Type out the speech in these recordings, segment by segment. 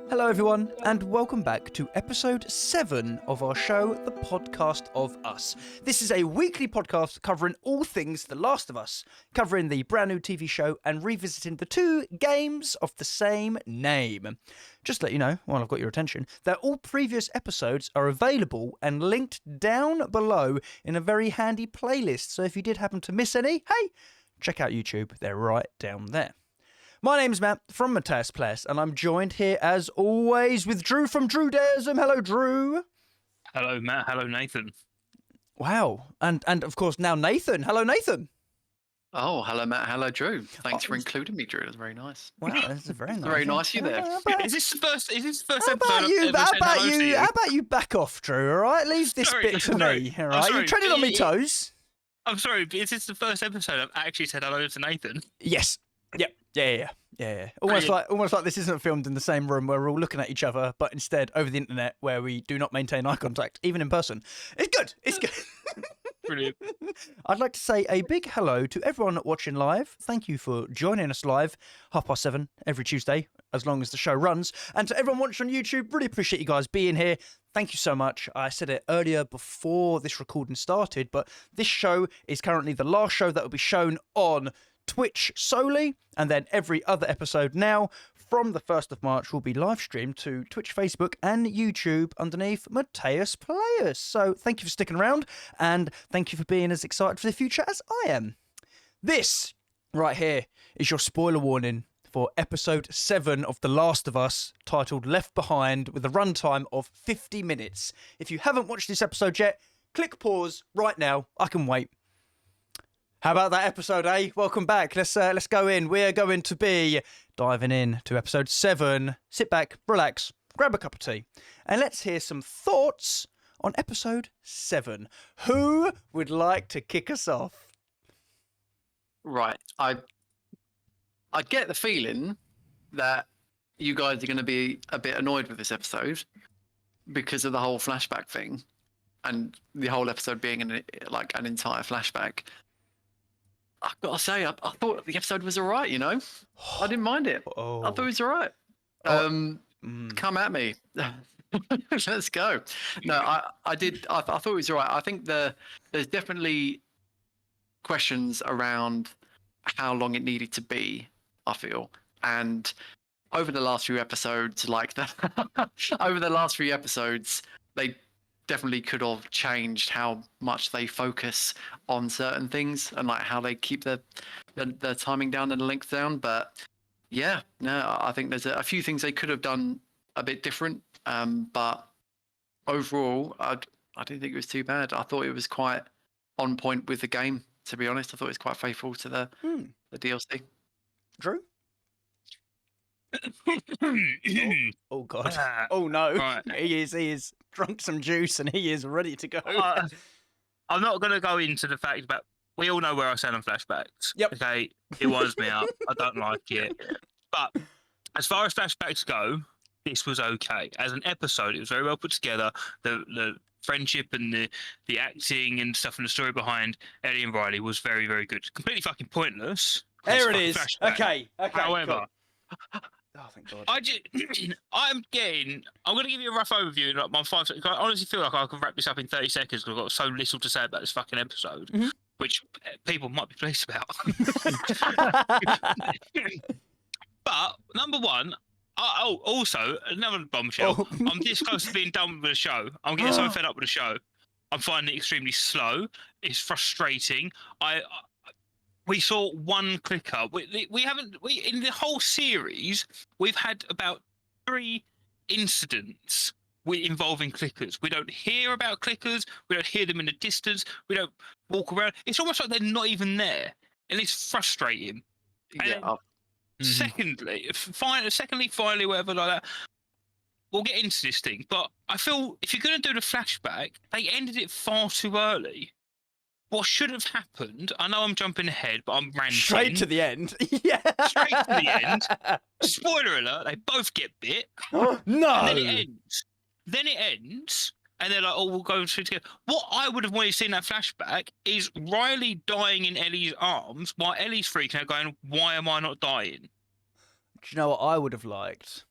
Hello everyone, and welcome back to episode 7 of our show, The Podcast of Us. This is a weekly podcast covering all things The Last of Us, covering the brand new TV show and revisiting the 2 games of the same name. Just to let you know, while I've got your attention, that all previous episodes are available and linked down below in a very handy playlist, so if you did happen to miss any, hey, check out YouTube, they're right down there. My name's Matt from Matthias Place, and I'm joined here, as always, with Drew from Drewdaism. Hello, Drew. Hello, Matt. Hello, Nathan. Wow. And of course, now Nathan. Hello, Nathan. Oh, hello, Matt. Hello, Drew. Thanks for including me, Drew. It was very nice. Wow, that's very nice. Very nice of you there. Is this the first episode? How about you back off, Drew, all right? Leave this bit to me, all right? You're treading on my toes. I'm sorry, but is this the first episode I've actually said hello to Nathan? Yes. Yep. Yeah. Almost like this isn't filmed in the same room where we're all looking at each other, but instead over the internet where we do not maintain eye contact, even in person. It's good. It's good. Brilliant. I'd like to say a big hello to everyone watching live. Thank you for joining us live, 7:30 every Tuesday, as long as the show runs. And to everyone watching on YouTube, really appreciate you guys being here. Thank you so much. I said it earlier before this recording started, but this show is currently the last show that will be shown on Twitch solely, and then every other episode now from the 1st of March will be live streamed to Twitch, Facebook and YouTube underneath Matthias Players. So thank you for sticking around, and thank you for being as excited for the future as I am. This right here is your spoiler warning for episode 7 of The Last of Us, titled Left Behind, with a runtime of 50 minutes. If you haven't watched this episode yet, click pause right now. I can wait. How about that episode, eh? Welcome back. Let's go in. We're going to be diving in to episode 7. Sit back, relax, grab a cup of tea, and let's hear some thoughts on episode 7. Who would like to kick us off? Right. I get the feeling that you guys are going to be a bit annoyed with this episode because of the whole flashback thing, and the whole episode being an entire flashback. I've got to say, I thought the episode was all right, you know? I didn't mind it. Oh. I thought it was all right. Come at me. Let's go. No, I did. I thought it was all right. I think there's definitely questions around how long it needed to be, I feel. And over the last few episodes, they definitely could have changed how much they focus on certain things and like how they keep the timing down and the length down. But yeah, no, I think there's a few things they could have done a bit different. But overall, I didn't think it was too bad. I thought it was quite on point with the game, to be honest. I thought it was quite faithful to the DLC. Drew? Oh God. Oh no. Right. He is drunk some juice and he is ready to go. I'm not going to go into the fact about, we all know where I stand on flashbacks. Yep. Okay, it winds me up. I don't like it. But as far as flashbacks go, this was okay. As an episode, it was very well put together. The friendship and the acting and stuff and the story behind Ellie and Riley was very, very good. Completely fucking pointless. There it is. Flashback. Okay. However, cool. Oh, thank God. I'm going to give you a rough overview in like my 5 seconds. I honestly feel like I can wrap this up in 30 seconds because I've got so little to say about this fucking episode, which people might be pleased about. But number one, also another bombshell. I'm this close to being done with the show. I'm getting so fed up with the show. I'm finding it extremely slow. It's frustrating. We saw one clicker. We haven't in the whole series. We've had about 3 incidents involving clickers. We don't hear about clickers. We don't hear them in the distance. We don't walk around. It's almost like they're not even there, and it's frustrating. Yeah. Secondly, finally, whatever like that. We'll get into this thing, but I feel if you're going to do the flashback, they ended it far too early. What should have happened, I know I'm jumping ahead, but I'm ranting. Straight to the end. Yeah. Straight to the end. Spoiler alert, they both get bit. No. And then it ends, and they're like, oh, we'll go through together. What I would have wanted to see in that flashback is Riley dying in Ellie's arms while Ellie's freaking out going, why am I not dying? Do you know what I would have liked?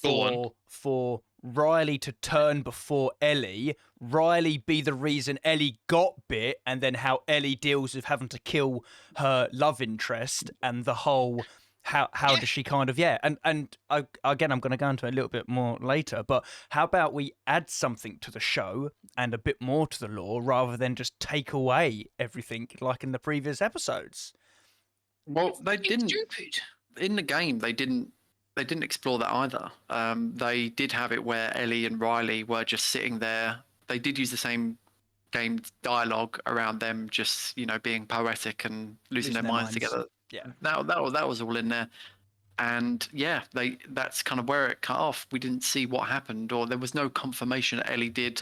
Go on. for Riley to turn before Ellie, Riley be the reason Ellie got bit, and then how Ellie deals with having to kill her love interest, and the whole how Yeah. does she kind of and again, I'm going to go into it a little bit more later, but how about we add something to the show and a bit more to the lore rather than just take away everything like in the previous episodes? Well, they It's didn't stupid. in the game. They didn't explore that either. They did have it where Ellie and Riley were just sitting there. They did use the same game dialogue around them, just being poetic and losing their minds together. Yeah. That was all in there. And yeah, that's kind of where it cut off. We didn't see what happened, or there was no confirmation that Ellie did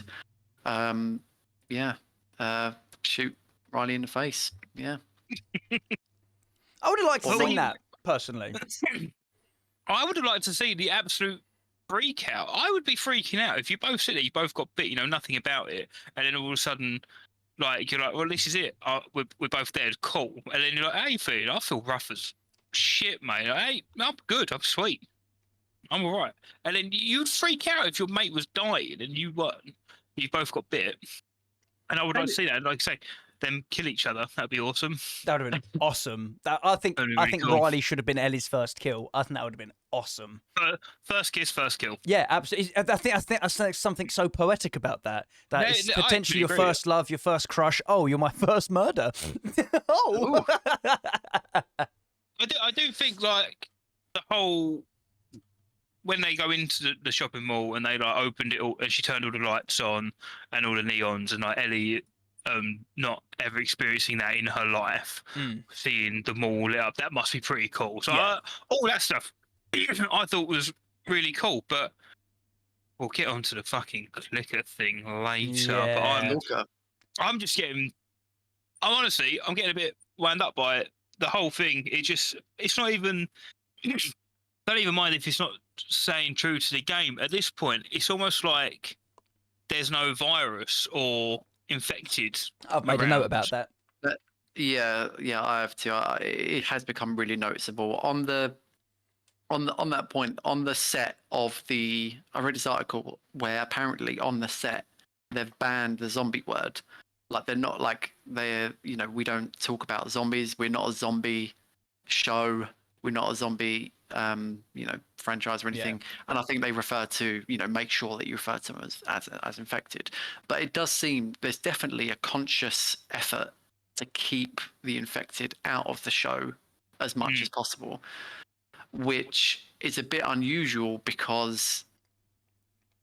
shoot Riley in the face. Yeah. I would have liked to Well, see we- that personally. I would have liked to see the absolute freak out. I would be freaking out if you both sit there, you both got bit, you know nothing about it, and then all of a sudden, like you're like, well, this is it. We're both dead. Cool. And then you're like, how you feeling? I feel rough as shit, mate. Like, hey, I'm good. I'm sweet. I'm all right. And then you'd freak out if your mate was dying and you weren't. You both got bit. And I would like to see that. Like I say, them kill each other. That'd be awesome. That would have been awesome. I think That'd be really cool. Riley should have been Ellie's first kill. I think that would have been awesome. First kiss, first kill. Yeah, absolutely. I think there's something so poetic about that. That Yeah, it's I potentially your agree. first love, your first crush. Oh, you're my first murder. Oh. I do think like the whole when they go into the shopping mall and they like opened it all and she turned all the lights on and all the neons and like Ellie not ever experiencing that in her life, seeing the mall lit up, that must be pretty cool. So Yeah. all that stuff I thought was really cool, but we'll get onto the fucking clicker thing later. Yeah. But I'm just getting I'm getting a bit wound up by it. The whole thing, it's not even don't even mind if it's not saying true to the game. At this point, it's almost like there's no virus or infected. I've made a note about that. Yeah, I have too. It has become really noticeable on that point on the set of the. I read this article where apparently on the set they've banned the zombie word. Like they're not like we don't talk about zombies. We're not a zombie show. We're not a zombie franchise or anything. And I think they refer to make sure that you refer to them as infected. But it does seem there's definitely a conscious effort to keep the infected out of the show as much as possible, which is a bit unusual because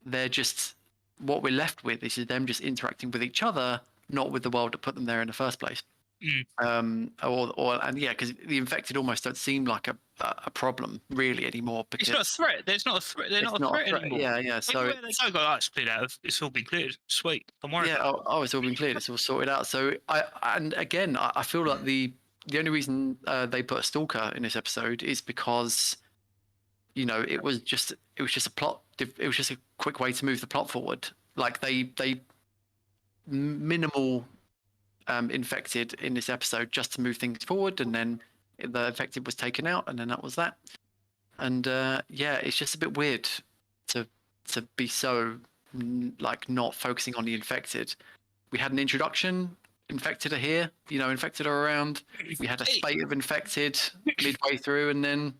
they're just what we're left with is them just interacting with each other, not with the world that put them there in the first place. Because the infected almost don't seem like a problem really anymore because it's not a threat. There's not a threat. They're not a threat anymore. Yeah. So everywhere they go, split out. It's all been cleared. Sweet. Don't worry. Yeah. It's all been cleared. It's all sorted out. So I feel like the only reason they put a stalker in this episode is because it was just a plot. It was just a quick way to move the plot forward. Like they minimal infected in this episode just to move things forward, and then the infected was taken out, and then that was that. And it's just a bit weird to be so not focusing on the infected. We had an introduction, infected are here, infected are around. We had a spate of infected midway through, and then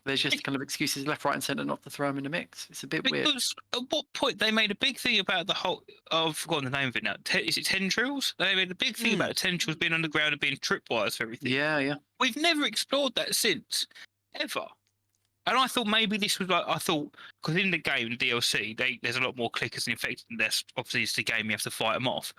there's just kind of excuses left, right, and centre not to throw them in the mix. It's a bit weird. Because at what point they made a big thing about the whole... I've forgotten the name of it now. Is it tendrils? They made a big thing about the tendrils being underground and being tripwires for everything. Yeah. We've never explored that since, ever. And I thought maybe this was because in the game, the DLC, there's a lot more clickers and infected, and that's obviously it's the game, you have to fight them off.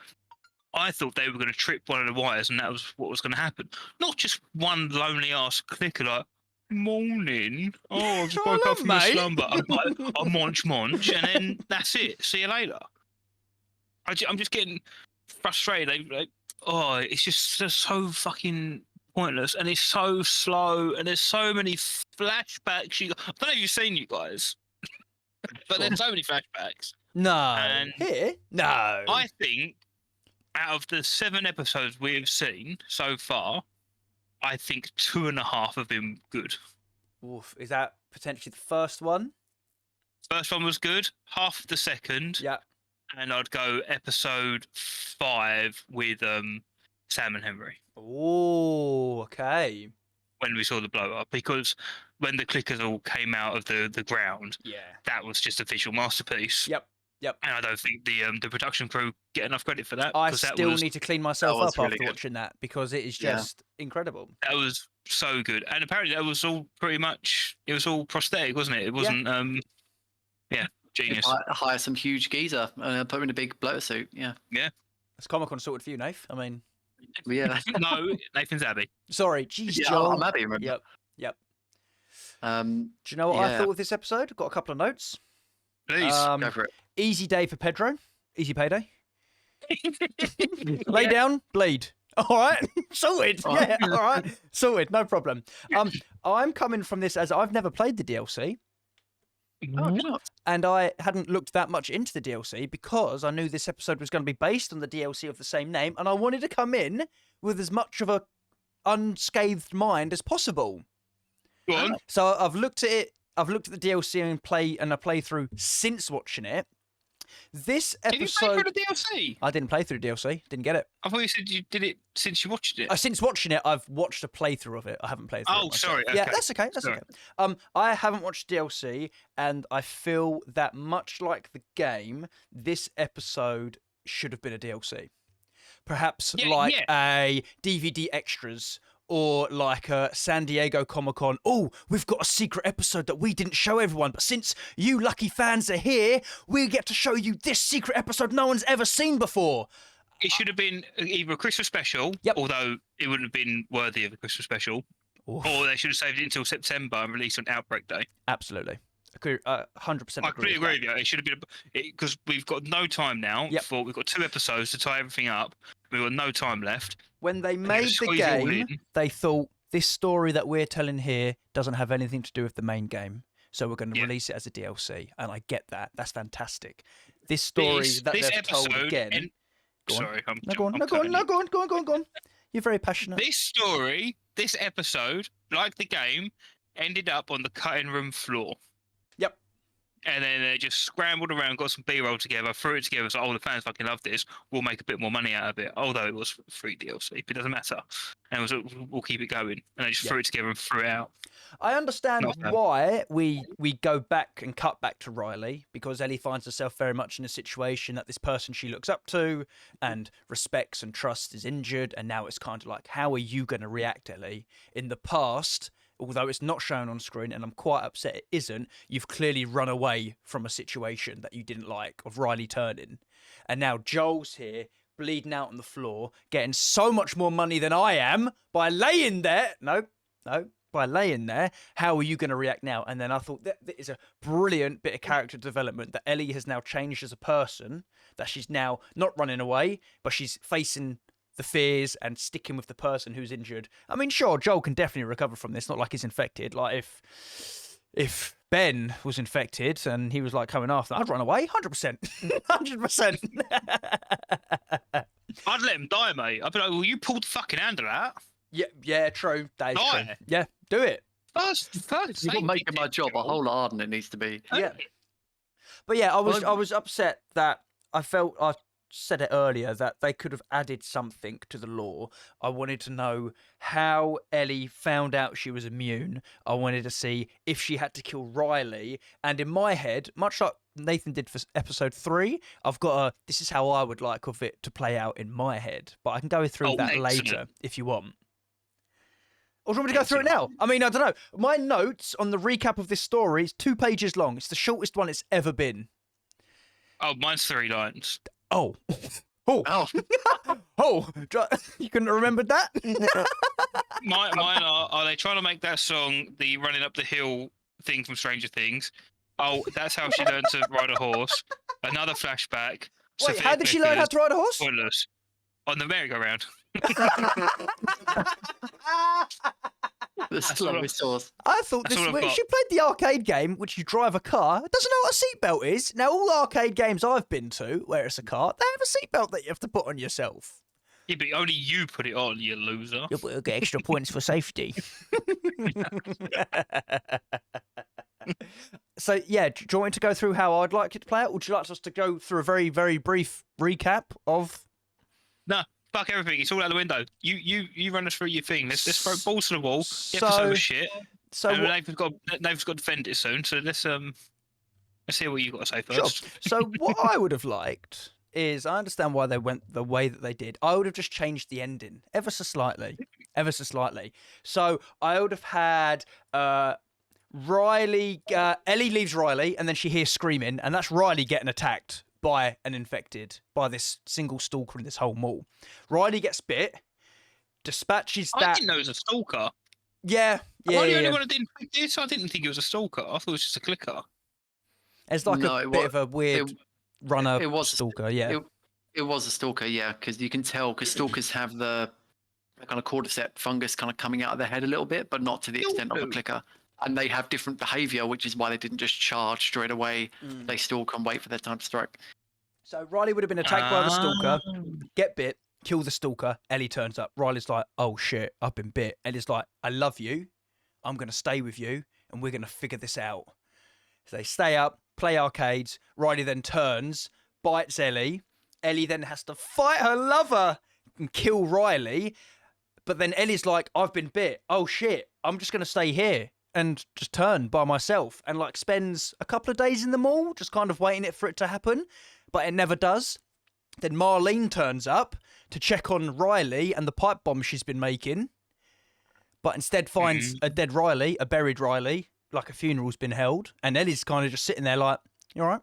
I thought they were going to trip one of the wires, and that was what was going to happen. Not just one lonely ass clicker like, morning. Oh, I've just woke up from a slumber. I'm like, I'll munch, and then that's it. See you later. I'm just getting frustrated. It's just so fucking pointless, and it's so slow, and there's so many flashbacks. I don't know if you've seen you guys, but there's so many flashbacks. No. And Here? No. I think out of the 7 episodes we've seen so far, I think 2.5 have been good. Oof. Is that potentially the first one? First one was good. Half of the second, Yeah. and I'd go episode 5 with Sam and Henry Oh, okay. when we saw the blow up, because when the clickers all came out of the ground, Yeah. that was just a visual masterpiece. Yep. Yep. And I don't think the production crew get enough credit for that. I 'cause that still was, need to clean myself was up really after good. watching that because it is Yeah. just incredible. that was so good. And apparently that was all pretty much, it was all prosthetic, wasn't it? It wasn't genius. Hire some huge geezer and put him in a big bloater suit. Yeah. It's Comic-Con sorted for you, Nath. I mean, Yeah. No, Nathan's Abbey. sorry. Jeez, Yeah, Joel. I'm happy. Remember. Yep. Yep. Um, Do you know what I Yeah. thought of this episode? Got a couple of notes. Please. go for it. Easy day for Pedro. Easy payday. Lay down, bleed. All right, sorted. Yeah, all right, sorted. No problem. I'm coming from this as I've never played the DLC, Oh, good enough. and I hadn't looked that much into the DLC because I knew this episode was going to be based on the DLC of the same name, and I wanted to come in with as much of a unscathed mind as possible. Go on. So I've looked at it. I've looked at the DLC and a playthrough since watching it. This Did you play episode, through the DLC? I didn't play through DLC. Didn't get it. I thought you said you did it since you watched it. Since watching it, I've watched a playthrough of it. I haven't played through it Oh, myself. sorry. Yeah, Okay. that's okay. That's Sorry. okay. I haven't watched DLC, and I feel that much like the game, this episode should have been a DLC. Perhaps Yeah, like yeah. a DVD extras. Or like a San Diego Comic-Con. Oh, we've got a secret episode that we didn't show everyone, but since you lucky fans are here, we get to show you this secret episode no one's ever seen before. It should have been either a Christmas special, Yep. although it wouldn't have been worthy of a Christmas special, Oof. or they should have saved it until September and released on Outbreak Day. Absolutely. 100% I agree completely with agree with you. It should have been because we've got no time now. Yep. We've got 2 episodes to tie everything up. We've got no time left. When they had to made the squeeze it all game, in. they thought this story that we're telling here doesn't have anything to do with the main game, so we're going to Yeah. release it as a DLC. And I get that. That's fantastic. This story This that they've told episode again. and- Go on. Sorry, I'm No, go on. I'm No, go on. cutting No, you. go on. Go on. Go on. Go on. You're very passionate. This story, this episode, like the game, ended up on the cutting room floor. Yep. And then they just scrambled around, got some B-roll together, threw it together. So, the fans fucking love this. We'll make a bit more money out of it. Although it was free DLC, but it doesn't matter. And it was, we'll keep it going. And they just Yeah. threw it together and threw it out. I understand Not bad. why we go back and cut back to Riley, because Ellie finds herself very much in a situation that this person she looks up to and respects and trusts is injured, and now it's kind of like, how are you going to react, Ellie? In the past, although it's not shown on screen, and I'm quite upset it isn't, you've clearly run away from a situation that you didn't like, of Riley turning. And now Joel's here, bleeding out on the floor, getting so much more money than I am by laying there. No, by laying there. How are you going to react now? And then I thought that is a brilliant bit of character development, that Ellie has now changed as a person, that she's now not running away, but she's facing the fears and sticking with the person who's injured. I mean, sure, Joel can definitely recover from this. Not like he's infected. Like if Ben was infected and he was like coming after, I'd run away. 100%. 100%. I'd let him die, mate. I'd be like, well, you pulled the fucking hand of that. Yeah, true. That is true. Die. Yeah, do it. First You're thing making you my did, job a Joel. whole lot harder than it needs to be. Yeah. But yeah, I Well, was upset that I felt, I said it earlier, that they could have added something to the lore. I wanted to know how Ellie found out she was immune. I wanted to see if she had to kill Riley. And in my head, much like Nathan did for episode 3, I've got this is how I would like of it to play out in my head. But I can go through that excellent. later if you want. Or do you want me to go through it now? I mean, I don't know. My notes on the recap of this story is 2 pages long. It's the shortest one it's ever been. Oh, mine's 3 lines. Oh. Oh. Oh, You couldn't have remembered that? Mine are they trying to make that song the running up the hill thing from Stranger Things? Oh, that's how she learned to ride a horse. Another flashback. Wait, Sophia how did she learn how Clifford, to ride a horse? Spoilers. On the merry-go-round. the slowest horse. I thought That's this. all I've got. She played the arcade game, which you drive a car. Doesn't know what a seatbelt is. Now, all arcade games I've been to, where it's a car, they have a seatbelt that you have to put on yourself. Yeah, but only you put it on, you loser. You'll get extra points for safety. So yeah, do you want me to go through how I'd like it to play out? Or would you like us to go through a very, very brief recap of? No, fuck everything. It's all out the window. You run us through your thing. Let's throw balls to the wall. The So, episode was shit. so And what, Nathan's got to defend it soon. So let's hear what you got to say sure. first. So what I would have liked is, I understand why they went the way that they did. I would have just changed the ending ever so slightly, ever so slightly. So I would have had Riley. Ellie leaves Riley, and then she hears screaming, and that's Riley getting attacked by an infected, by this single stalker in this whole mall. Riley gets bit, dispatches I that. didn't know it was a stalker. Yeah, Am yeah, I the yeah. only one that didn't think this? I didn't think it was a stalker. I thought it was just a clicker. It's like No, a it bit wa- of a weird runner it was stalker. Yeah. It was a stalker, yeah, because you can tell because stalkers have the kind of cordyceps fungus kind of coming out of their head a little bit, but not to the extent of a do. clicker. And they have different behavior, which is why they didn't just charge straight away. They stalk and wait for their time to strike. So Riley would have been attacked by the stalker, Ah. get bit, kill the stalker. Ellie turns up. Riley's like, "Oh shit, I've been bit." Ellie's like, "I love you. I'm gonna stay with you, and we're gonna figure this out." So they stay up, play arcades. Riley then turns, bites Ellie. Ellie then has to fight her lover and kill Riley. But then Ellie's like, "I've been bit. Oh shit, I'm just gonna stay here and just turn by myself," and like spends a couple of days in the mall, just kind of waiting for it to happen, but it never does. Then Marlene turns up to check on Riley and the pipe bomb she's been making, but instead finds a dead Riley, a buried Riley, like a funeral's been held, and Ellie's kind of just sitting there like, "You all right?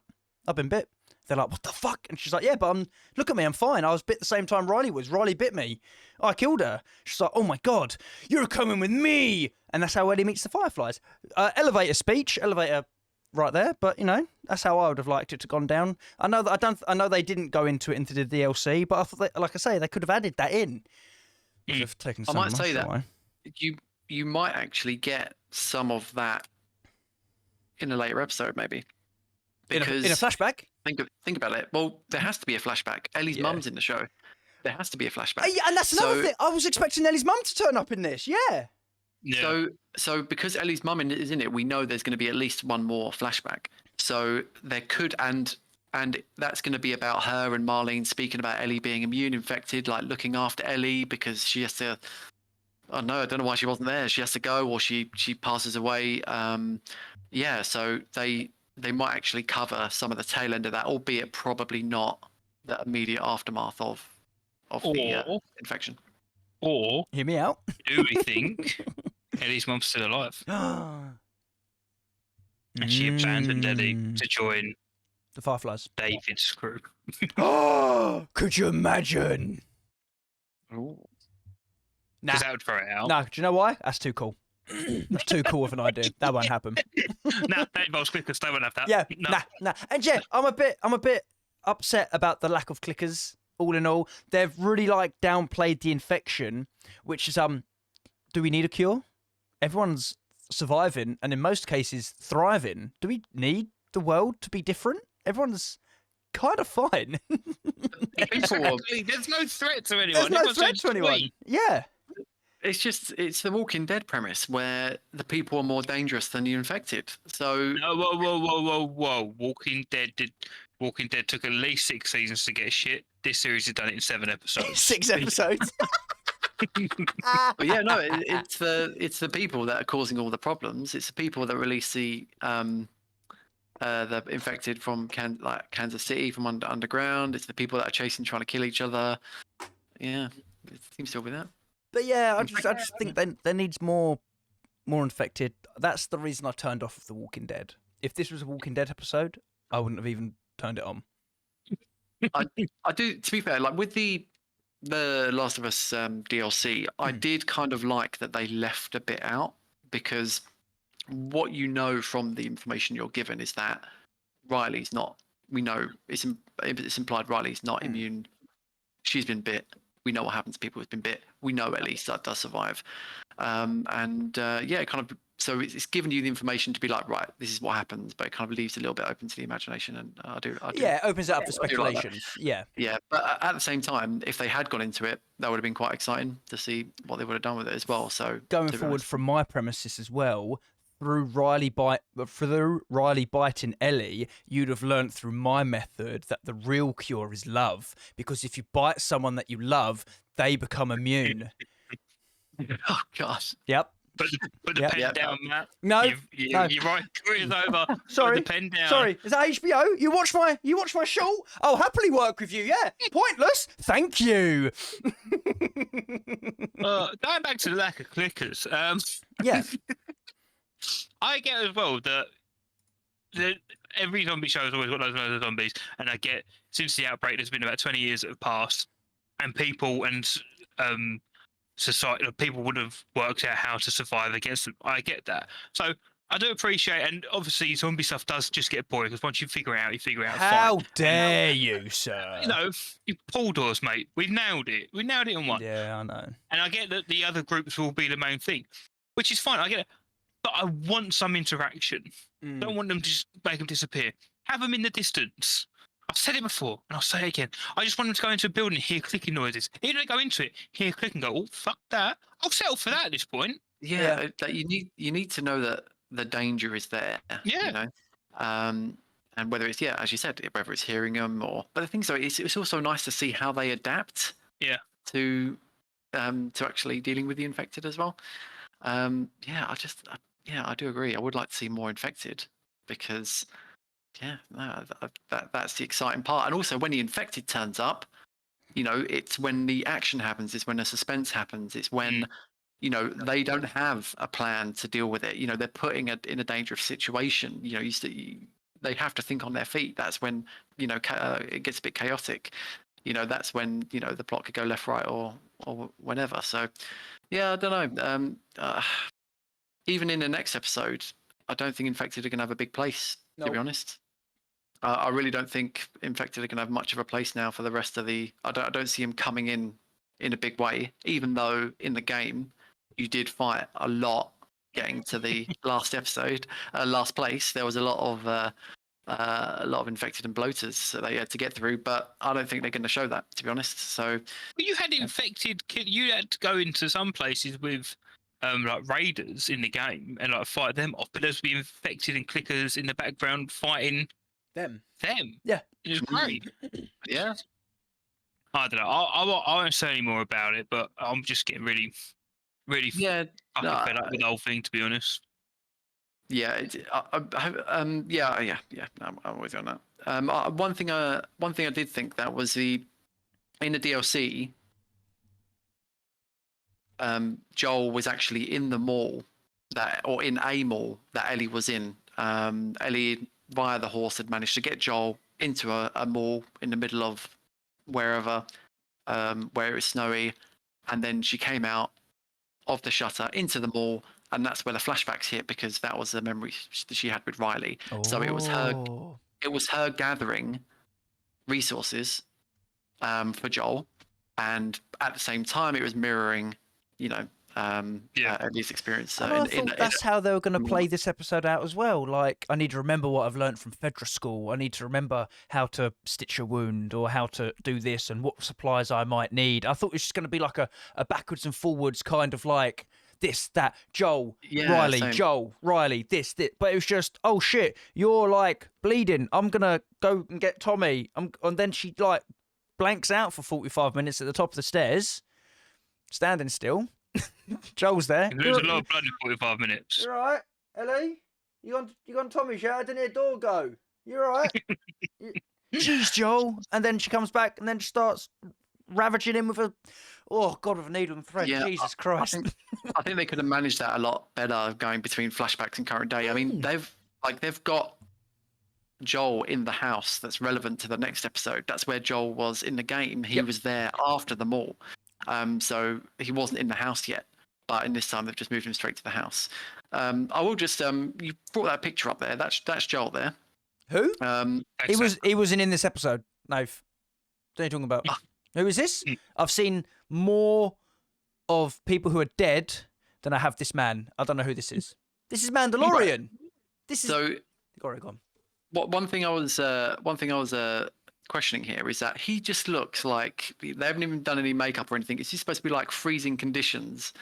I've been bit." They're like, "What the fuck?" And she's like, "Yeah, but look at me, I'm fine. I was bit the same time Riley was. Riley bit me. I killed her." She's like, "Oh my God, you're coming with me." And that's how Ellie meets the Fireflies. Elevator speech, elevator right there, but you know, that's how I would have liked it to gone down. I know that I know they didn't go into it into the DLC, but I thought like I say, they could have added that in. Would have taken I so might much say that away. you might actually get some of that in a later episode, maybe. In Because a flashback. think about it. Well, there has to be a flashback. Ellie's Yeah. mum's in the show. There has to be a flashback. Yeah, and that's another So- thing. I was expecting Ellie's mum to turn up in this. Yeah. Yeah. So because Ellie's mum is in it, we know there's going to be at least one more flashback. So there could and that's going to be about her and Marlene speaking about Ellie being immune infected, like looking after Ellie because she has to. I don't know why she wasn't there. She has to go, or she passes away. Yeah, so they might actually cover some of the tail end of that, albeit probably not the immediate aftermath of the Or- infection. Or Hear me out. do we think Ellie's mum's still alive? And she abandoned Ellie to join The Fireflies. David's crew. Oh, could you imagine? Nah, Because that would throw it out. no. Do you know why? That's too cool. That's too cool of an idea. That won't happen. Nah, that involves clickers. They won't have that. Yeah, No. nah. And yeah, I'm a bit upset about the lack of clickers. All in all, they've really like downplayed the infection, which is do we need a cure? Everyone's surviving and in most cases thriving. Do we need the world to be different? Everyone's kind of fine. Exactly. There's no threat to anyone. There's no Everyone's threat to doing anyone. sweet. Yeah. It's the Walking Dead premise where the people are more dangerous than the infected. So No, whoa. Walking Dead took at least 6 seasons to get shit. This series has done it in 7 episodes. 6 episodes. but yeah, no, it's the people that are causing all the problems. It's the people that release the infected from Kansas City from underground. It's the people that are chasing, trying to kill each other. Yeah, it seems to be that. But yeah, I just think there needs more infected. That's the reason I turned off of The Walking Dead. If this was a Walking Dead episode, I wouldn't have even turned it on. I do. To be fair, like with the Last of Us DLC, I did kind of like that they left a bit out because what you know from the information you're given is that Riley's not. We know it's implied Riley's not immune. She's been bit. We know what happens to people who've been bit. We know at least that does survive. Yeah, kind of. So it's given you the information to be like, right, this is what happens, but it kind of leaves a little bit open to the imagination. And I do. Yeah, it opens it up for I do like that. speculation. Yeah. Yeah, but at the same time, if they had gone into it, that would have been quite exciting to see what they would have done with it as well. So Going to be forward honest, from my premises as well, through Riley biting Ellie, you'd have learnt through my method that the real cure is love. Because if you bite someone that you love, they become immune. Oh gosh. Yep. Put the Yep. pen Yep. down, Matt. No. You're right. Career's over. Sorry. Put the pen down. Sorry. Is that HBO? You watch my short? I'll happily work with you. Yeah. Pointless. Thank you. Going back to the lack of clickers. Yeah. I get as well that every zombie show has always got loads and loads of zombies, and I get since the outbreak, there's been about 20 years that have passed, and people and society, people would have worked out how to survive against them. I get that, so I do appreciate, and obviously zombie stuff does just get boring because once you figure it out, How fine. dare you, sir? You know, you pull doors, mate. We've nailed it. We nailed it in one. Yeah, I know. And I get that the other groups will be the main thing, which is fine. I get it. But I want some interaction. Don't want them to just make them disappear. Have them in the distance. I've said it before, and I'll say it again. I just want them to go into a building and hear clicking noises. Even if they go into it, hear click and go, oh, fuck that. I'll settle for that at this point. Yeah, like you need to know that the danger is there. Yeah. You know, and whether it's as you said, whether it's hearing them or. But the thing is, it's also nice to see how they adapt. Yeah. To actually dealing with the infected as well. I do agree. I would like to see more infected because, that's the exciting part. And also, when the infected turns up, it's when the action happens. It's when the suspense happens. It's when, they don't have a plan to deal with it. They're putting it in a dangerous situation. They have to think on their feet. That's when, it gets a bit chaotic. That's when, the plot could go left, right, or whenever. So, I don't know. Even in the next episode, I don't think infected are going to have a big place, to be honest. I really don't think infected are going to have much of a place now for the rest of the. I don't see them coming in a big way. Even though in the game you did fight a lot getting to the last place. There was a lot of infected and bloaters that they had to get through, but I don't think they're going to show that, to be honest. So, but you had infected. You had to go into some places with. Like raiders in the game and like fight them off, but there's be infected and clickers in the background fighting them. Yeah, it was great. Yeah, I don't know. I won't say any more about it, but I'm just getting really fucking fed up with the whole thing, to be honest. Yeah, I'm with you on that. One thing I did think that was in the DLC. Joel was actually in the mall in a mall that Ellie was in. Ellie, via the horse, had managed to get Joel into a mall in the middle of wherever, where it's snowy, and then she came out of the shutter into the mall, and that's where the flashbacks hit because that was the memory that she had with Riley. So it was her gathering resources for Joel, and at the same time it was mirroring Ellie's experience. I thought that's how they were going to play this episode out as well. Like, I need to remember what I've learned from Fedra School. I need to remember how to stitch a wound or how to do this and what supplies I might need. I thought it was just going to be like a backwards and forwards kind of like this, that, Joel, Riley, same. Joel, Riley, this. But it was just, oh shit, you're like bleeding. I'm going to go and get Tommy. And then she like blanks out for 45 minutes at the top of the stairs. Standing still. Joel's there. There's a lot of blood in 45 minutes. You alright, Ellie? You gone Tommy's, yeah? I didn't hear a door go. You alright? Jeez, Joel. And then she comes back and then she starts ravaging him with a needle and thread. Yeah, Jesus Christ. I think they could have managed that a lot better going between flashbacks and current day. I mean, they've got Joel in the house that's relevant to the next episode. That's where Joel was in the game. He was there after the mall. So he wasn't in the house yet, but in this time they've just moved him straight to the house. I will just you brought that picture up there. That's Joel there. Who? He wasn't in this episode. No. What are you talking about? Who is this? I've seen more of people who are dead than I have this man. I don't know who this is. This is Mandalorian. This is Oregon. One thing I was questioning here is that he just looks like they haven't even done any makeup or anything. It's just supposed to be like freezing conditions,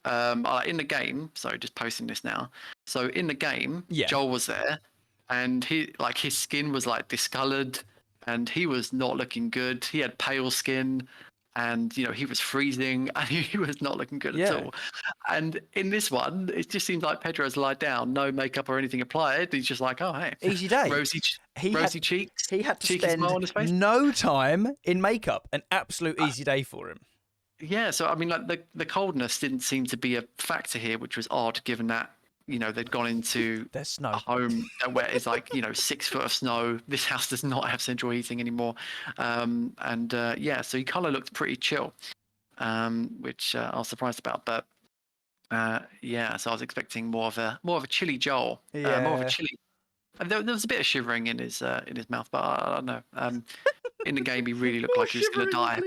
in the game. Sorry, just posting this now. So in the game, Yeah. Joel was there, and his skin was like discolored, and he was not looking good. He had pale skin, and he was freezing, and he was not looking good Yeah. at all. And in this one, it just seems like Pedro's lied down, no makeup or anything applied. He's just like, oh hey, Easy day. rosy cheeks. He had to cheeky spend smile on his face. no time in makeup. An absolute easy day for him. Yeah, so I mean, like the coldness didn't seem to be a factor here, which was odd, given that they'd gone into There's snow. a home where it's like 6 foot of snow. This house does not have central heating anymore, so he kind of looked pretty chill, which I was surprised about. But so I was expecting more of a chilly Joel, more of a chilly. There was a bit of shivering in his mouth, but I don't know. In the game, he really looked like he was going to die.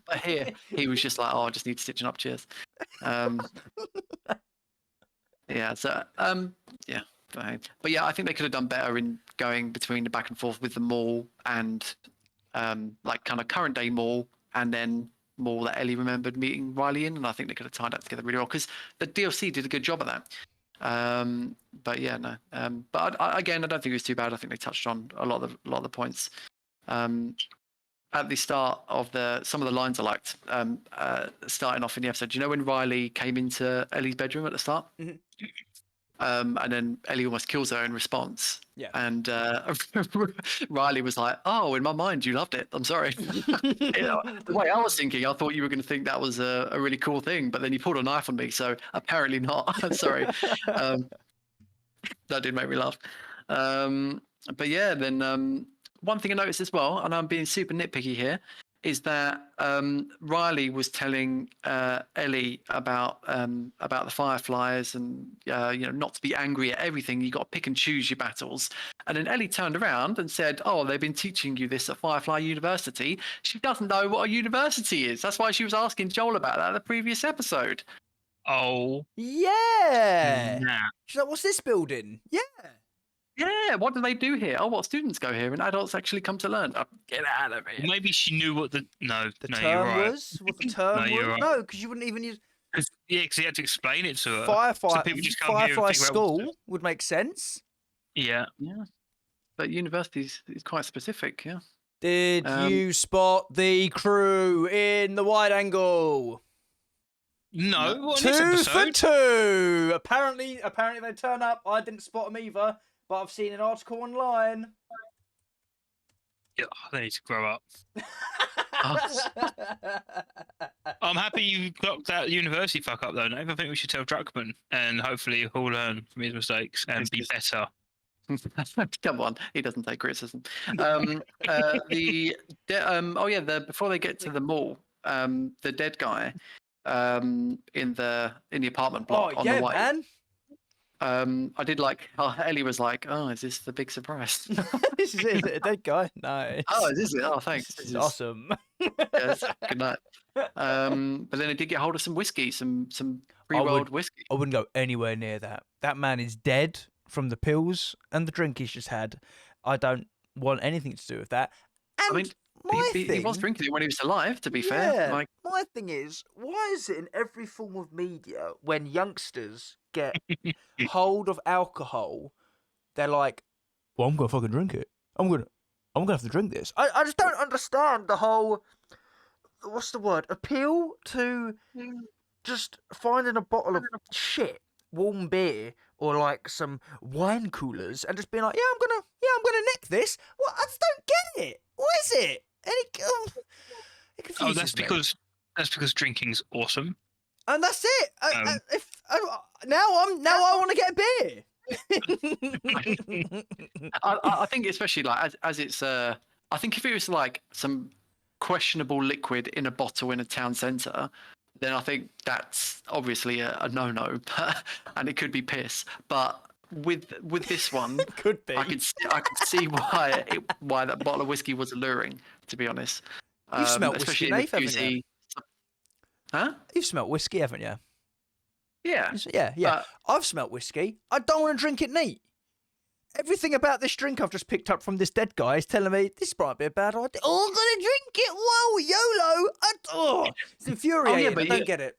But here, he was just like, "Oh, I just need stitching up. Cheers." But yeah, I think they could have done better in going between the back and forth with the mall and like kind of current day mall, and then mall that Ellie remembered meeting Riley in, and I think they could have tied that together really well because the DLC did a good job of that. But yeah, no. But again, I don't think it was too bad. I think they touched on a lot of the points. At the start of some of the lines I liked, starting off in the episode. Do you know when Riley came into Ellie's bedroom at the start? Mhm. And then Ellie almost kills her in response. Yeah. And Riley was like, "Oh, in my mind, you loved it. I'm sorry." The way I was thinking, I thought you were going to think that was a really cool thing, but then you pulled a knife on me, so apparently not. Sorry. That did make me laugh. But yeah, then one thing I noticed as well, and I'm being super nitpicky here, is that Riley was telling Ellie about the Fireflies and not to be angry at everything. You got to pick and choose your battles. And then Ellie turned around and said, "Oh, they've been teaching you this at Firefly University." She doesn't know what a university is. That's why she was asking Joel about that in the previous episode. Oh, Yeah. nah. She's like, "What's this building?" Yeah. Yeah, what do they do here? Oh, what students go here and adults actually come to learn. Oh, get out of here. Maybe she knew what the The no, term you're right. was? What the term No, you're was? right. No, because you wouldn't even use Because he had to explain it to her. Firefly. So people just come here and Firefly figure out what to do. school would make sense. Yeah. Yeah, but universities is quite specific. Yeah. Did you spot the crew in the wide angle? No, what in this 2 for episode? 2. Apparently they turn up. I didn't spot them either, but I've seen an article online. Yeah, they need to grow up. I'm happy you clocked that university fuck up though, Nave. I think we should tell Druckmann, and hopefully he'll learn from his mistakes and be better. Come on, he doesn't take criticism. Before they get to the mall, the dead guy in the apartment block on the way. Man. I did like how Ellie was like, "Oh, is this the big surprise?" This is it. A dead guy. Nice. Oh, is it? Oh, thanks. This is awesome. Yes, good night. But then I did get hold of some whiskey, some pre-rolled whiskey. I wouldn't go anywhere near that. That man is dead from the pills and the drink he's just had. I don't want anything to do with that. And I mean, he was drinking it when he was alive, to be fair. Like, my thing is, why is it in every form of media when youngsters get hold of alcohol, they're like, "Well, I'm gonna fucking drink it. I'm gonna have to drink this." I just don't understand the whole, what's the word, appeal to just finding a bottle of shit, warm beer, or like some wine coolers, and just being like, I'm gonna nick this. What? I just don't get it. What is it? It confuses me. That's because drinking's awesome. And that's it. Now I want to get a beer. I think especially like as it's I think if it was like some questionable liquid in a bottle in a town centre, then I think that's obviously a no-no, and it could be piss. But with this one, It could be. I could see why that bottle of whiskey was alluring. To be honest, You've smelled whiskey, especially in the Nath, haven't you? QC. Huh? You've smelt whiskey, haven't you? Yeah. Yeah. I've smelt whiskey. I don't want to drink it neat. Everything about this drink I've just picked up from this dead guy is telling me this might be a bad idea. Oh, I'm gonna drink it. Whoa, YOLO! It's infuriating. I don't get it.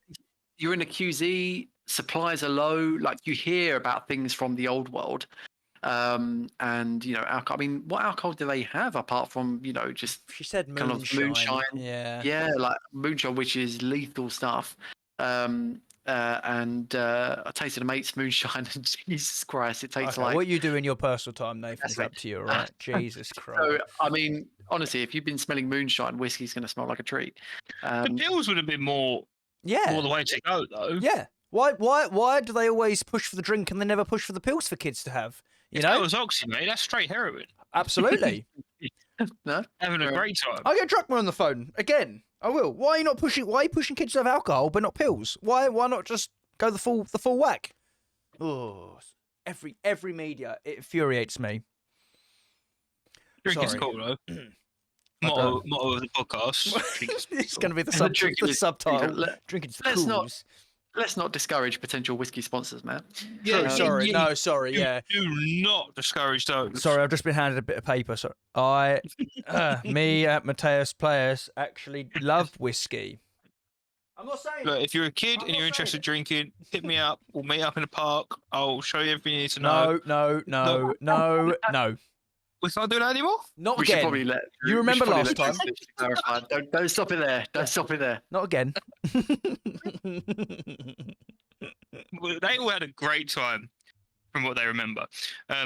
you're in a QZ, supplies are low. Like you hear about things from the old world, and alcohol. I mean, what alcohol do they have apart from just She said kind of moonshine? Yeah. Yeah, like moonshine, which is lethal stuff. I tasted a mate's moonshine, and Jesus Christ, it tastes Okay, like. what you do in your personal time, Nathan, That's is right. up to you, all right? Jesus Christ. So, I mean, honestly, if you've been smelling moonshine, whiskey's going to smell like a treat. The pills would have been more Yeah. the way to go, though. Yeah. Why do they always push for the drink and they never push for the pills for kids to have? You If that know? was oxy, mate, that's straight heroin. Absolutely. No, Having a great time. I'll get Druckmann on the phone again. I will. Why are you not pushing? Why are you pushing kids to have alcohol but not pills? Why not just go the full whack? Oh, every media, it infuriates me. Drinking's Sorry. cool, though. I Motto of the podcast. It's going to be the Drinking is- subtitle. Drinking to the let's not- cools. let's not discourage potential whiskey sponsors, man. True, sorry. yeah, No, sorry. Yeah. Do not discourage those. Sorry, I've just been handed a bit of paper. So me, Mateus Players, actually love whiskey. I'm not saying. Look, if you're a kid I'm and not you're interested in saying drinking, hit me up. We'll meet up in the park. I'll show you everything you need to know. No. We can't do that anymore? Not We should again. probably let. You remember we should last probably time? let this clarify. Don't stop it there. Don't stop it there. Not again. Well, they all had a great time from what they remember.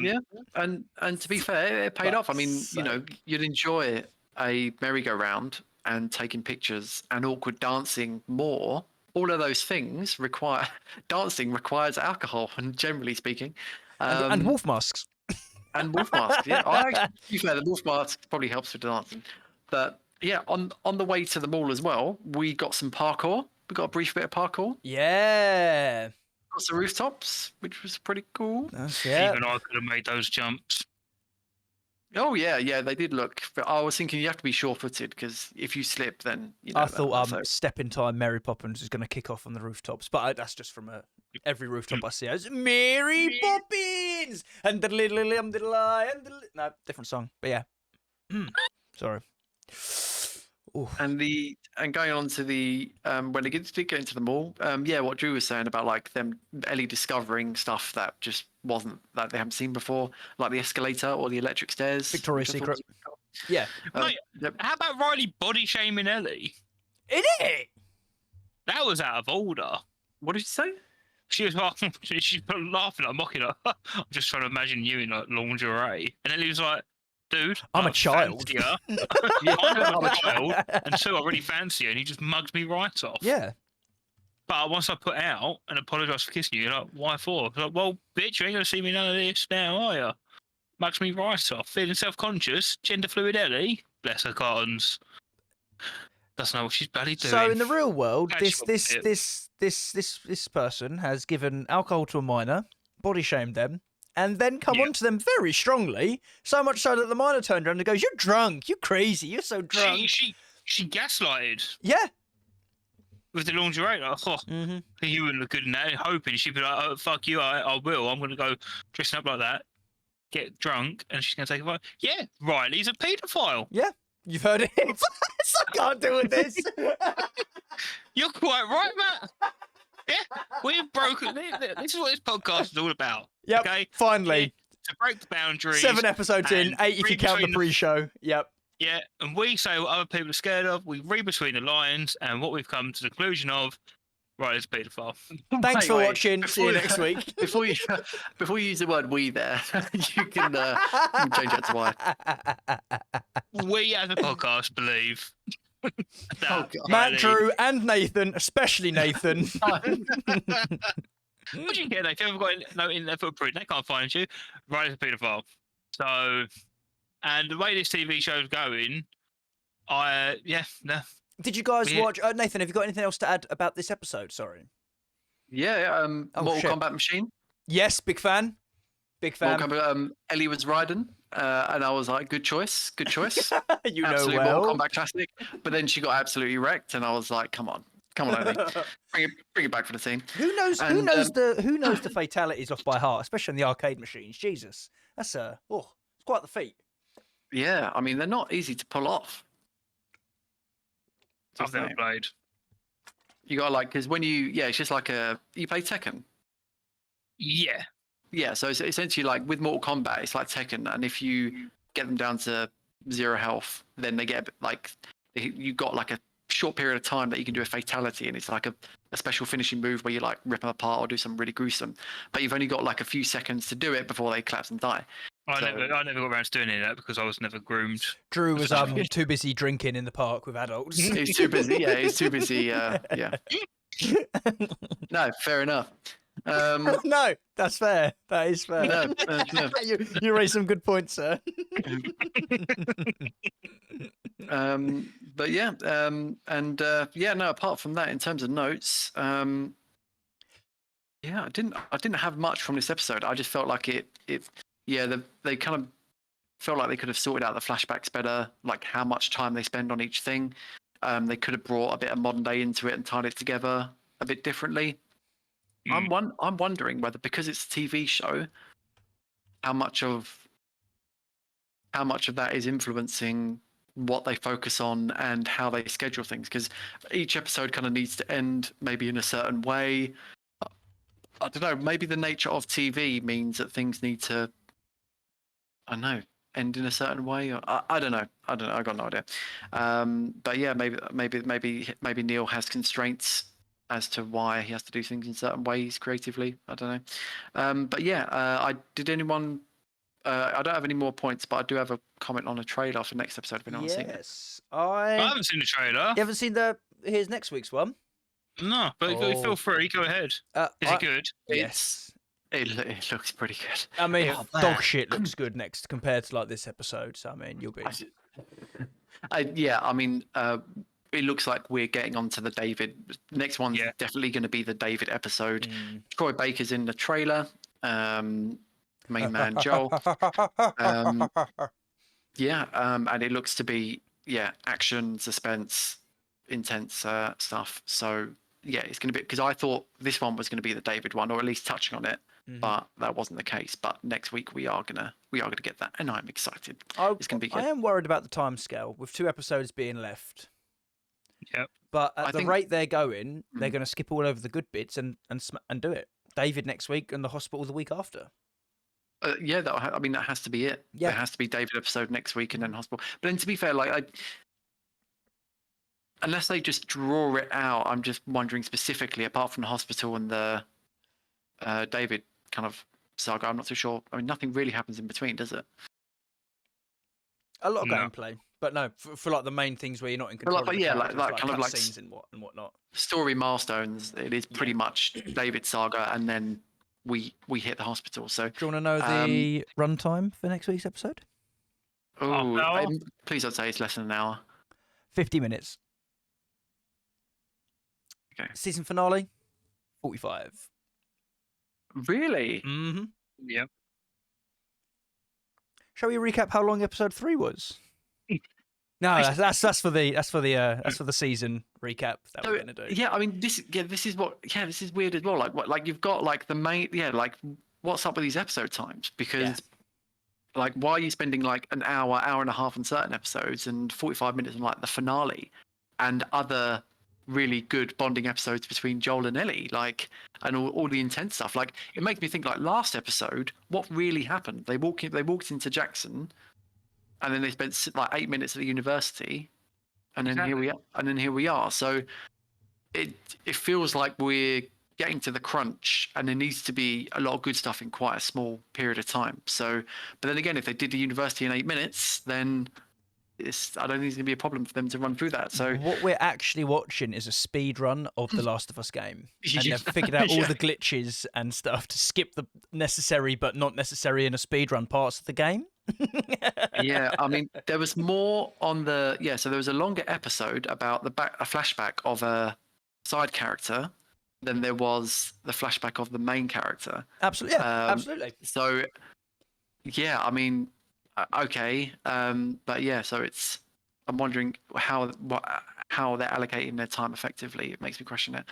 Yeah. And to be fair, it paid off. I mean, Fuck's you'd enjoy a merry-go-round and taking pictures and awkward dancing more. All of those things dancing requires alcohol, and generally speaking, and wolf masks. and wolf masks. Yeah, to be fair, the wolf mask probably helps with dancing. But yeah, on the way to the mall as well, we got some parkour. We got a brief bit of parkour. Yeah. Got some rooftops, which was pretty cool. That's Even I could have made those jumps. Oh yeah, they did look. But I was thinking you have to be sure-footed because if you slip, then I thought Step in Time Mary Poppins was going to kick off on the rooftops, but that's just from every rooftop I see. It's Mary Poppins and the little no, different song, but yeah. Sorry. Oof. And going on to the when they did get into the mall, what Drew was saying about like them Ellie discovering stuff that just wasn't that they haven't seen before, like the escalator or the electric stairs. Victoria's which I thought Secret. was- Yeah. Mate, Yep. how about Riley body shaming Ellie? In it. That was out of order. What did you say? She was she's laughing, like mocking her. I'm just trying to imagine you in like lingerie. And Ellie was like, dude, I'm a I child. fancy her. I'm a child. And two, I really fancy her. And he just mugged me right off. Yeah. But once I put out and apologised for kissing you, you're like, why for? I was like, well, bitch, you ain't going to see me none of this now, are you? Mugs me right off. Feeling self-conscious. Gender fluid Ellie. Bless her cartons. Doesn't know what she's bloody doing. So in the real world, Catch this person has given alcohol to a minor, body shamed them, and then come Yeah. onto them very strongly. So much so that the minor turned around and goes, "You're drunk. You're crazy. You're so drunk." She gaslighted Yeah. with the lingerie. Like, oh, Mm-hmm. you wouldn't look good in that. Hoping she'd be like, oh, fuck you, I will. I'm going to go dressing up like that, get drunk, and she's going to take a photo. Yeah, Riley's a paedophile. Yeah. You've heard it. I can't do with this. You're quite right, Matt. Yeah, we've broken. This is what this podcast is all about. Yep. Okay. Finally. To break the boundaries. 7 episodes in, and 8 if you read count the between pre-show. Yep. Yeah, and we say what other people are scared of. We read between the lines, and what we've come to the conclusion of, Riley's a paedophile. Thanks for Wait, watching. See you next week. Before you use the word "we" there, you can change that to "I." We as a podcast believe that God. Matt, Riley- Drew, and Nathan, especially Nathan. What do you get? If you haven't got no in their footprint, they can't find you. Riley's a paedophile. So, and the way this TV show's going, no. Did you guys Yeah. watch? Nathan, have you got anything else to add about this episode? Sorry. Yeah, Oh, Mortal shit. Kombat machine. Yes, big fan. Big fan. Mortal Kombat, Ellie was riding, and I was like, good choice. You know Absolute well. Mortal Kombat classic. But then she got absolutely wrecked, and I was like, come on, Ellie, bring it back for the team. Who knows? Who And, knows the fatalities off by heart, especially on the arcade machines. Jesus, that's it's quite the feat. Yeah, I mean they're not easy to pull off. I've never played. You got like, because when it's just like you play Tekken. Yeah. Yeah, so it's essentially like with Mortal Kombat, it's like Tekken, and if you get them down to 0 health, then they get like you got like a short period of time that you can do a fatality, and it's like a special finishing move where you like rip them apart or do something really gruesome, but you've only got like a few seconds to do it before they collapse and die. I never got around to doing any of that because I was never groomed. Drew was too busy drinking in the park with adults. He's too busy. Yeah, he's too busy. Yeah. No, fair enough. No, that's fair. That is fair. No. You raised some good points, sir. But yeah, no. Apart from that, in terms of notes, I didn't have much from this episode. I just felt like they kind of felt like they could have sorted out the flashbacks better, like how much time they spend on each thing. They could have brought a bit of modern day into it and tied it together a bit differently. I'm wondering whether, because it's a TV show, how much of that is influencing what they focus on and how they schedule things, because each episode kind of needs to end maybe in a certain way. I don't know, maybe the nature of TV means that things need to, I don't know, end in a certain way. Or, I don't know. I got no idea. But yeah, maybe Neil has constraints as to why he has to do things in certain ways creatively. I don't know. But yeah, I don't have any more points, but I do have a comment on a trailer for next episode. If anyone's seen it. Yes, I haven't seen the trailer. You haven't seen here's next week's one? No, but feel free. Go ahead. Is it good? Yes. It looks pretty good. I mean, dog shit looks good next compared to like this episode. So I mean, you'll be. It looks like we're getting onto the David. Next one's definitely going to be the David episode. Troy Baker's in the trailer. Main man Joel. And it looks to be action, suspense, intense stuff. So yeah, it's going to be, because I thought this one was going to be the David one, or at least touching on it, but that wasn't the case. But next week we are gonna get that, and I'm excited. It's going to be good. I am worried about the timescale with 2 episodes being left. Yep. But at the rate they're going, they're going to skip all over the good bits and do it. David next week and the hospital the week after. That has to be it. Yeah. There has to be David episode next week and then hospital. But then, to be fair, unless they just draw it out, I'm just wondering specifically, apart from the hospital and the David kind of saga, I'm not too sure. I mean, nothing really happens in between, does it? A lot of gameplay, but no, for like the main things where you're not in control. Like kind of like scenes and whatnot. Story milestones. It is pretty much David saga, and then we hit the hospital. So, do you want to know the runtime for next week's episode? Please don't say it's less than an hour. 50 minutes. Okay. Season finale, 45. Really? Mm-hmm. Yep. Shall we recap how long episode 3 was? No, that's for the season recap that we're gonna do. Yeah, I mean this is weird as well. Like you've got like the main what's up with these episode times? Because like, why are you spending like an hour and a half on certain episodes and 45 minutes on like the finale and other really good bonding episodes between Joel and Ellie, like, and all the intense stuff. Like, it makes me think, like, last episode, what really happened? They walked into Jackson, and then they spent like 8 minutes at the university, and then here we are. So it feels like we're getting to the crunch, and there needs to be a lot of good stuff in quite a small period of time. So, but then again, if they did the university in 8 minutes, then I don't think it's going to be a problem for them to run through that. So what we're actually watching is a speed run of the Last of Us game, and they've figured out all the glitches and stuff to skip the necessary but not necessary in a speed run parts of the game. Yeah, I mean, there was more on the So there was a longer episode about a flashback of a side character than there was the flashback of the main character. Absolutely, absolutely. So yeah, I mean. Okay, but yeah, so I'm wondering how they're allocating their time effectively. It makes me question it.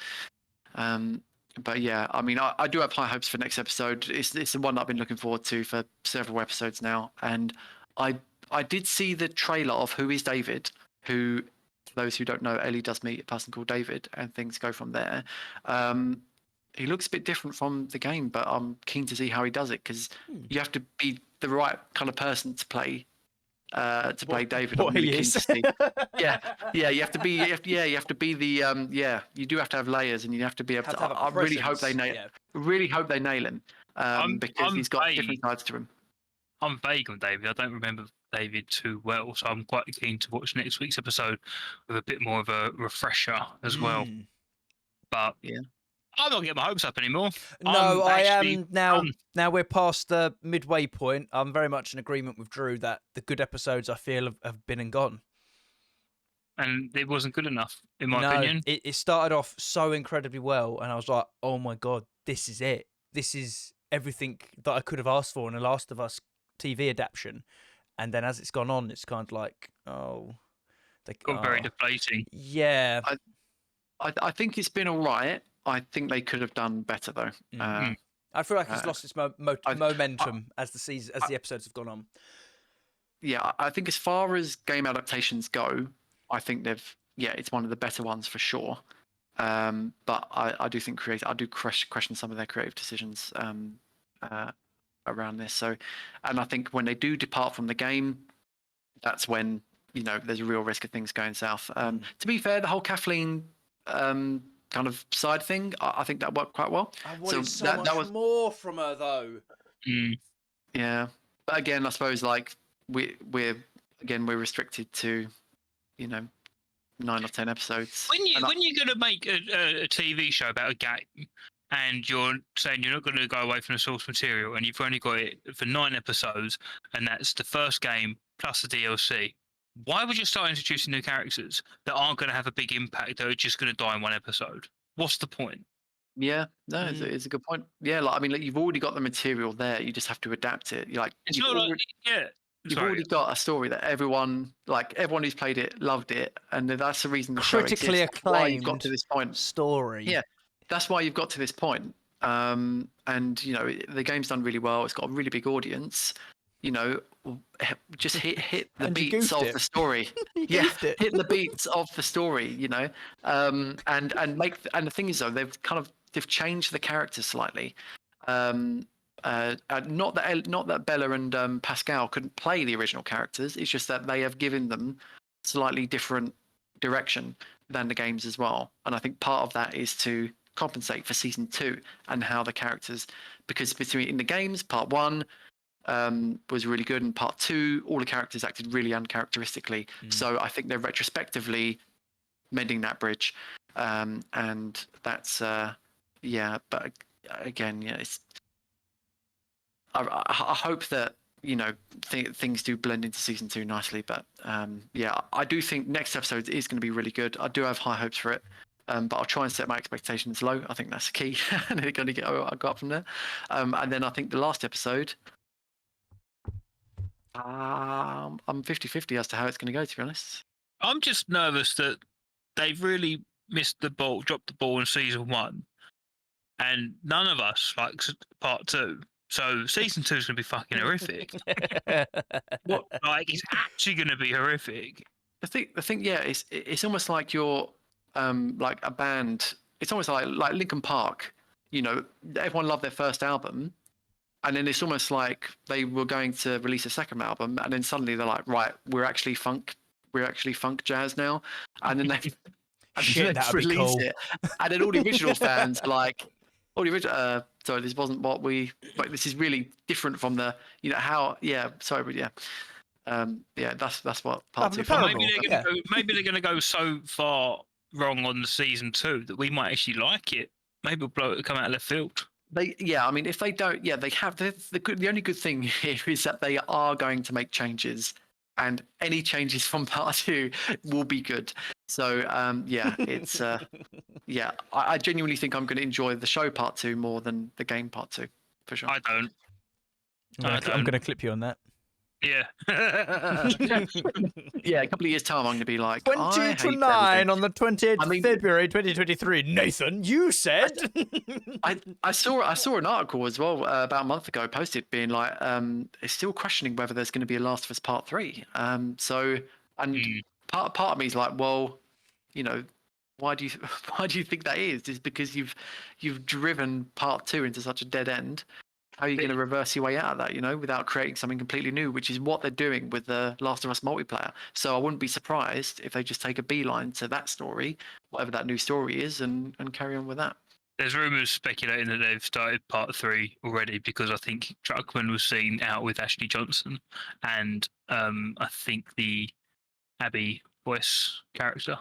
But yeah, I mean, I do have high hopes for next episode. It's the one that I've been looking forward to for several episodes now, and I did see the trailer of Who is David, who those who don't know, Ellie does meet a person called David, and things go from there. He looks a bit different from the game, but I'm keen to see how he does it because you have to be the right kind of person to play David. I'm really keen to see. Yeah, you have to be. You have to be the. You do have to have layers, and you have to be able to. I really hope they nail. Really hope they nail him, because he's got different sides to him. I'm vague on David. I don't remember David too well, so I'm quite keen to watch next week's episode with a bit more of a refresher as well. But yeah, I'm not getting my hopes up anymore. No, I am now. Now we're past the midway point. I'm very much in agreement with Drew that the good episodes I feel have been and gone. And it wasn't good enough, in my opinion. It started off so incredibly well, and I was like, oh my God, this is it. This is everything that I could have asked for in a Last of Us TV adaptation. And then as it's gone on, it's kind of like, got very deflating. Yeah. I think it's been all right. I think they could have done better though. I feel like it's lost its momentum as the episodes have gone on. Yeah, I think as far as game adaptations go, I think it's one of the better ones for sure. But I do think I do question some of their creative decisions around this. So, and I think when they do depart from the game, that's when there's a real risk of things going south. To be fair, the whole Kathleen kind of side thing, I think that worked quite well. I wanted so much more from her though. Yeah, but again, I suppose like we're restricted to 9 or 10 episodes. When you're going to make a TV show about a game, and you're saying you're not going to go away from the source material, and you've only got it for 9 episodes, and that's the first game plus the DLC. Why would you start introducing new characters that aren't going to have a big impact, that are just going to die in 1 episode? What's the point? Yeah, no, it's a good point. Yeah, you've already got the material there. You just have to adapt it. It's not like, yeah. You've already got a story that everyone who's played it loved it, and that's the reason the show exists. Critically acclaimed you've got to this point. Story. Yeah, that's why you've got to this point. And the game's done really well. It's got a really big audience. Just hit the beats of the story. Hit the beats of the story. And the thing is though, they've changed the characters slightly. Not that Bella and Pascal couldn't play the original characters. It's just that they have given them slightly different direction than the games as well. And I think part of that is to compensate for season 2 and how the characters, because in the games, part 1 was really good, and part 2, all the characters acted really uncharacteristically. So I think they're retrospectively mending that bridge, and that's But again, it's. I hope that things do blend into season 2 nicely, but I do think next episode is going to be really good. I do have high hopes for it, but I'll try and set my expectations low. I think that's key, and they're going to go up from there. And then I think the last episode, I'm 50-50 as to how it's going to go, to be honest. I'm just nervous that they've really dropped the ball in season 1, and none of us likes part 2. So season 2 is going to be fucking horrific. It's actually going to be horrific. The thing, yeah, it's almost like you're like a band. It's almost like Linkin Park. Everyone loved their first album, and then it's almost like they were going to release a second album, and then suddenly they're like, right, we're actually funk jazz now, and then they release it, and then all the original fans are like. Sorry, this wasn't what we. But this is really different from the. How? Yeah. Sorry, but yeah. That's what part 2. Maybe they're going to go so far wrong on the season 2 that we might actually like it. Maybe it'll come out of left field. I mean, if they don't, they have the only good thing here is that they are going to make changes, and any changes from part 2 will be good. So it's I genuinely think I'm going to enjoy the show part 2 more than the game part 2, for sure. I don't. I'm going to clip you on that. Yeah. Yeah, a couple of years' time, I'm going to be like 20 to 9 on the 20th of February 2023. Nathan, you said. I saw an article as well about a month ago posted being like, it's still questioning whether there's going to be a Last of Us Part 3. Part of me is like, well, why do you why do you think that is? Is because you've driven part 2 into such a dead end. How are you going to reverse your way out of that, without creating something completely new, which is what they're doing with the Last of Us multiplayer. So I wouldn't be surprised if they just take a beeline to that story, whatever that new story is, and carry on with that. There's rumours speculating that they've started part 3 already because I think Truckman was seen out with Ashley Johnson and I think the Abby voice character.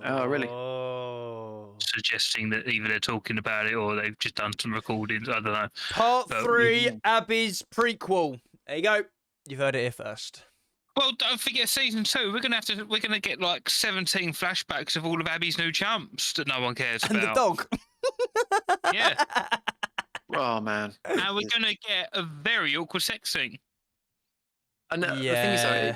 Oh, really? Oh. Suggesting that either they're talking about it or they've just done some recordings. I don't know. Part But 3, Abby's prequel. There you go. You've heard it here first. Well, don't forget season 2. We're gonna get like 17 flashbacks of all of Abby's new chumps that no one cares And about. the dog. Yeah. Oh man. And we're gonna get a very awkward sex scene. And the thing is, though,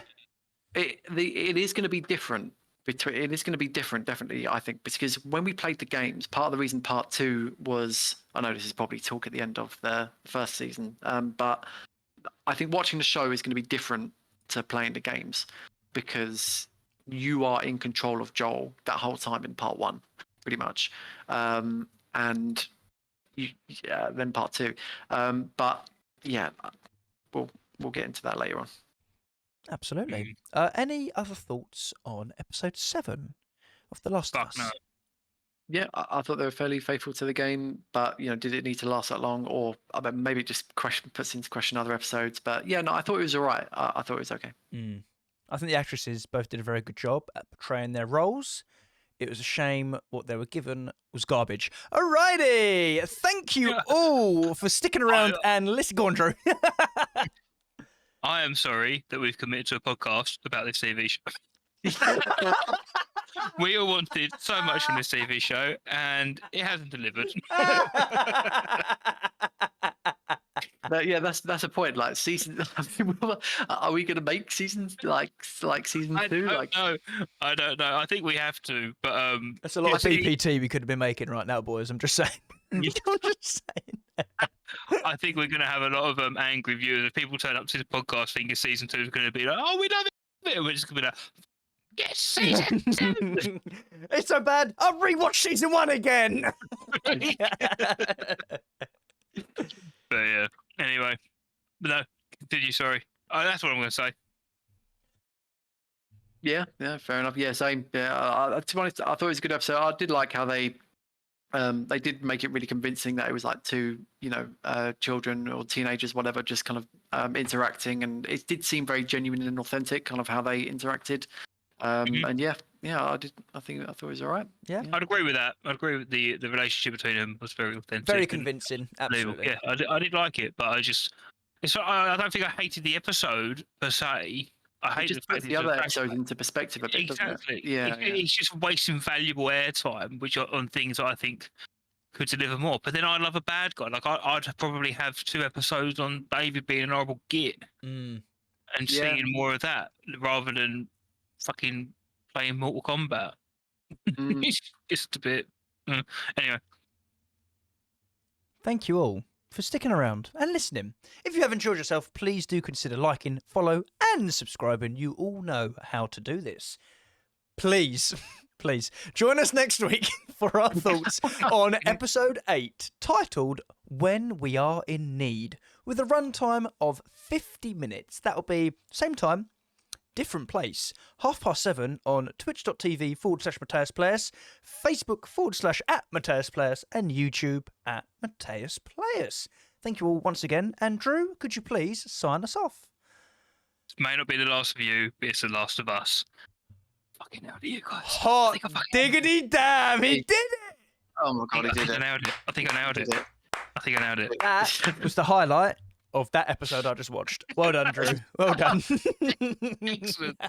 it is going to be different. It is going to be different, definitely, I think, because when we played the games, part of the reason part 2 was, I know this is probably talk at the end of the first season, but I think watching the show is going to be different to playing the games because you are in control of Joel that whole time in part 1, pretty much, and then part 2. But yeah, we'll get into that later on. Absolutely. Any other thoughts on episode 7 of The Last of Us? No. Yeah, I thought they were fairly faithful to the game, but did it need to last that long, or maybe it just puts into question other episodes? But yeah, no, I thought it was all right. I thought it was okay. I think the actresses both did a very good job at portraying their roles. It was a shame what they were given was garbage. Alrighty, thank you all for sticking around and listening. Go on, Drew. I am sorry that we've committed to a podcast about this TV show. We all wanted so much from this TV show, and it hasn't delivered. Yeah, that's a point. Like season, are we going to make seasons like season 2? I don't know. I think we have to, but that's a lot of BPT we could have been making right now, boys. I'm just saying. I'm just saying. I think we're going to have a lot of angry viewers. If people turn up to the podcast thinking season 2 is going to be like, oh, we love it, and we're just going to be like, yes, season 2. It's so bad. I'll rewatch season 1 again. But yeah. Anyway, but no, continue. Sorry. That's what I'm going to say. Yeah, fair enough. Yeah, same. Yeah, to be honest, I thought it was a good episode. I did like how they did make it really convincing that it was like 2, children or teenagers, whatever, just kind of interacting, and it did seem very genuine and authentic, kind of how they interacted. And yeah, I thought it was all right. Yeah, I'd agree with that. I'd agree with the relationship between them was very authentic, very convincing. Absolutely. Yeah, I did like it, but I don't think I hated the episode per se. I hate just puts the other episodes into perspective a bit. Exactly. Yeah, it's just wasting valuable airtime, which on things I think could deliver more. But then I love a bad guy. Like I'd probably have 2 episodes on David being an horrible git and seeing more of that rather than fucking playing Mortal Kombat. It's just a bit. Anyway. Thank you all for sticking around and listening. If you have enjoyed yourself, please do consider liking, follow, and subscribing. You all know how to do this. Please join us next week for our thoughts on episode 8, titled When We Are in Need, with a runtime of 50 minutes. That'll be same time, different place, 7:30 on twitch.tv/MatthiasPlayers, Facebook /@MatthiasPlayers, and YouTube @MatthiasPlayers. Thank you all once again. And Drew, could you please sign us off? It may not be the last of you, but it's the last of us. Fucking hell, do you guys? Hot diggity damn, he did it! Oh my god, he did it. I think I nailed it. That was the highlight of that episode I just watched. Well done, Drew. Well done. Excellent.